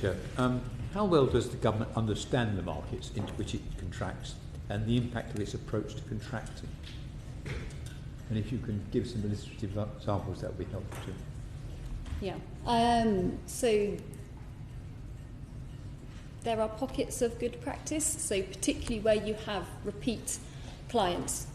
Yeah. How well does the government understand the markets into which it contracts and the impact of its approach to contracting? And if you can give some illustrative examples, that would be helpful too. Yeah. So there are pockets of good practice, so particularly where you have repeat clients,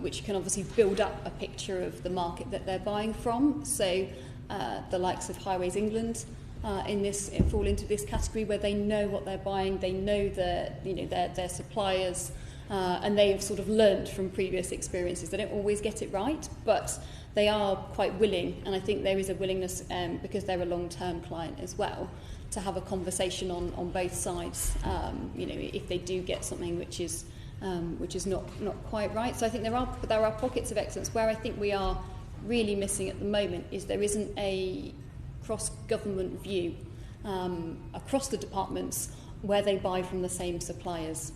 which can obviously build up a picture of the market that they're buying from. So the likes of Highways England fall into this category where they know what they're buying, they know their suppliers, and they have sort of learnt from previous experiences. They don't always get it right, but they are quite willing, and I think there is a willingness, because they're a long-term client as well, to have a conversation on both sides, if they do get something which is not quite right. So I think there are pockets of excellence. Where I think we are really missing at the moment is there isn't a cross-government view across the departments where they buy from the same suppliers,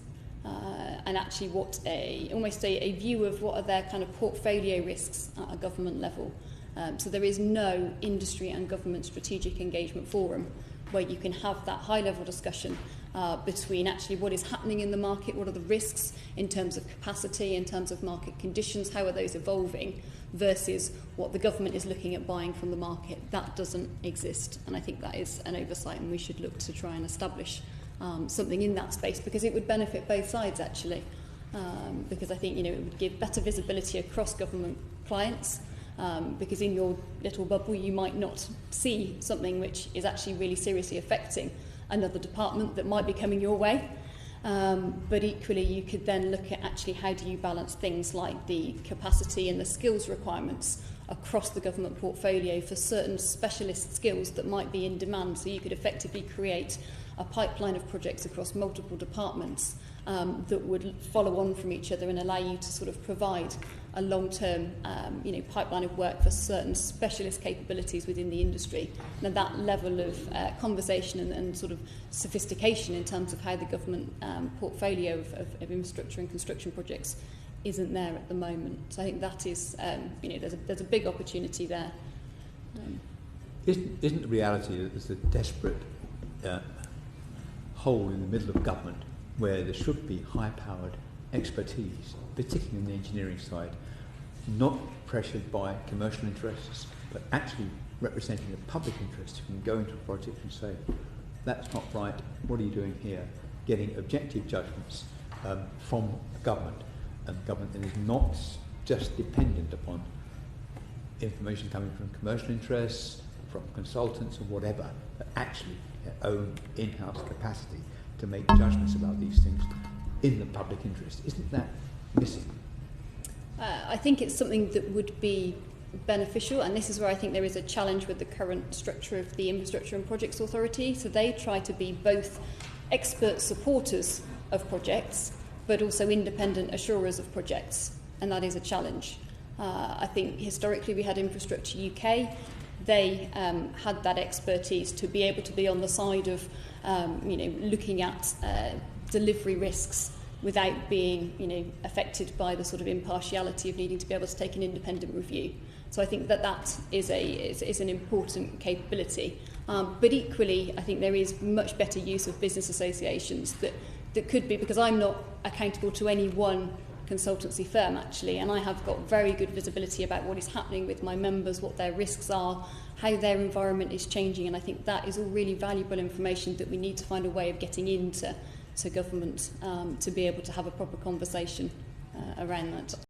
and actually almost a view of what are their kind of portfolio risks at a government level. So there is no industry and government strategic engagement forum where you can have that high-level discussion between actually what is happening in the market, what are the risks in terms of capacity, in terms of market conditions, how are those evolving, versus what the government is looking at buying from the market. That doesn't exist, and I think that is an oversight, and we should look to try and establish something in that space, because it would benefit both sides actually, because I think it would give better visibility across government clients, because in your little bubble you might not see something which is actually really seriously affecting another department that might be coming your way. But equally you could then look at actually how do you balance things like the capacity and the skills requirements across the government portfolio for certain specialist skills that might be in demand. So you could effectively create a pipeline of projects across multiple departments that would follow on from each other and allow you to sort of provide a long-term pipeline of work for certain specialist capabilities within the industry. Now that level of conversation and sort of sophistication in terms of how the government portfolio of infrastructure and construction projects isn't there at the moment. So I think that is, there's a big opportunity there. Isn't the reality that there's a desperate hole in the middle of government where there should be high-powered expertise, particularly on the engineering side, not pressured by commercial interests, but actually representing the public interest, who can go into a project and say, that's not right, what are you doing here? Getting objective judgments from government, and government that is not just dependent upon information coming from commercial interests, from consultants or whatever, but actually their own in-house capacity to make judgments about these things in the public interest. Isn't that missing? I think it's something that would be beneficial, and this is where I think there is a challenge with the current structure of the Infrastructure and Projects Authority. So they try to be both expert supporters of projects, but also independent assurers of projects, and that is a challenge. I think historically we had Infrastructure UK. They had that expertise to be able to be on the side of looking at delivery risks without being affected by the sort of impartiality of needing to be able to take an independent review. So I think that is an important capability. But equally, I think there is much better use of business associations that could be, because I'm not accountable to any one consultancy firm actually, and I have got very good visibility about what is happening with my members, what their risks are, how their environment is changing, and I think that is all really valuable information that we need to find a way of getting into government to be able to have a proper conversation around that.